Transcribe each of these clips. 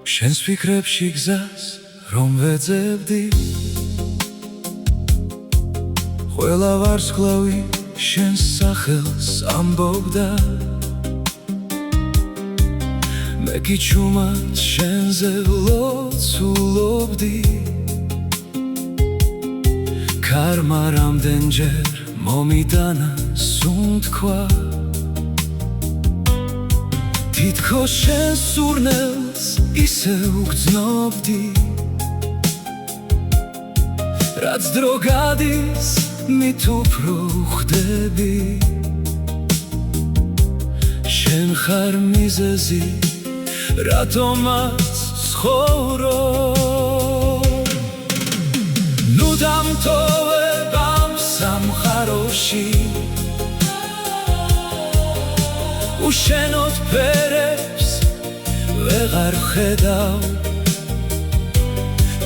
შენს ფიქრებში გზას რომ ვეძებდი ყველა ვარსკვლავი შენს სახელს ამბობდა მე კი ჩუმად შენზე ლოცულობდი ქარმა რამდენჯერ მომიტანა სუნთქვა თითქოს შენს სურნელს ისე უგრძნობდი რაც დრო გადის მით უფრო ვხდები შენ ხარ მიზეზი რატომაც ცხოვრობ ნუ დამტოვებ ამ სამყაროში უშენოდ ფერებს ვეღარ ხედავ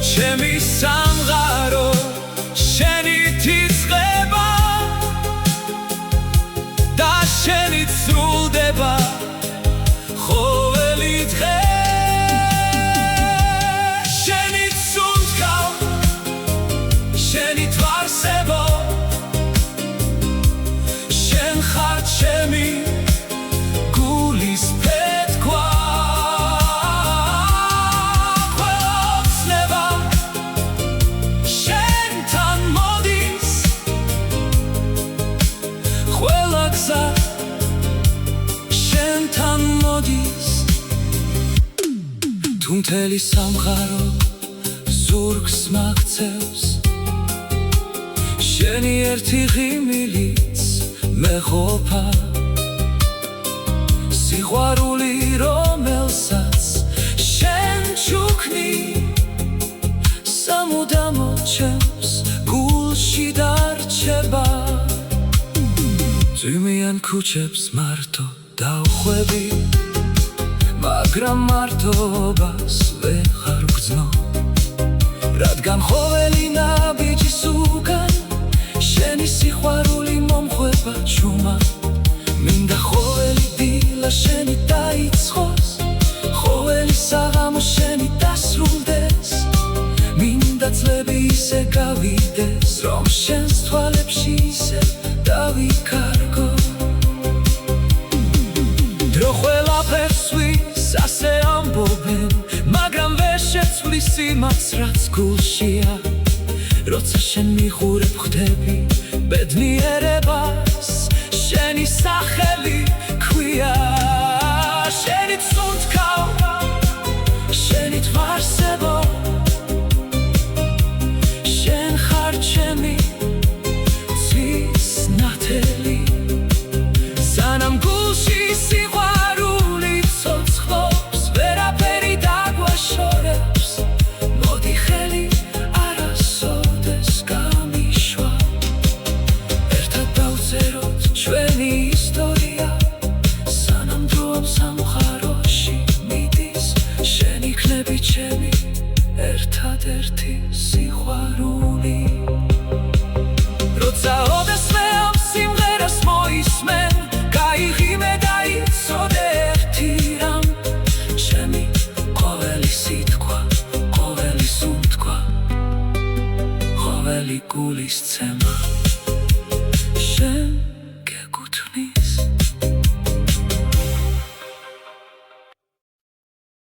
ჩემი სამყარო შენით იწყება და შენით სრულდება ყოველი დღე შენით სუნთქავ შენით ვარსებო შენ ხარ ჩემი შენთან მოდის თუ მთელი სამყარო ზურგს მაქცევს შენი ერთი ღიმილიც მეყოფა სიყვარული რომელსაც შენ ჩუქნი სამუდამოდ ჩემს გულში დარჩება წვიმიან ქუჩებს მარტო დავხვევი მაგრამ მარტობას ვეღარ ვგრძნობ რადგან ყოველი ნაბიჯის უკან შენი სიყვარული მომხვება ჩუმად მინდა ყოველი დილა შენი დაიწყოს ყოველი საღამო შენი დასრულდეს მინდა წლები ისე გავიდეს რომ შენს თვალებში ისე დავიკარგო დრო ყველაფერს ვის ასე ამბობენ მაგრამ ვერ შეცვლის იმას რაც გულშია როცა შენ მიხურებ ხდები ბედნიერებას შენი სახელი ქვია შენით სუნთქავ შენით ვარსებო შენ ხარ ჩემი ნათელი სანამ გულში სიყვარული ცოცხლობს ვერაფერი დაგვაშორებს მოდი ხელი არასოდეს გამიშვა ერთად დავწეროთ ჩვენი ისტორია სანამ დრო ამ სამყაროში მიდის შენ იქნები ჩემი ერთადერთი სიყვარული როცა ოდესმე ამ სიმღერას მოისმენ გაიღიმე და იცოდე ერთი რამ ჩემი ყოველი სიტყვა ყოველი სუნთქვა ყოველი გულისცემა შენ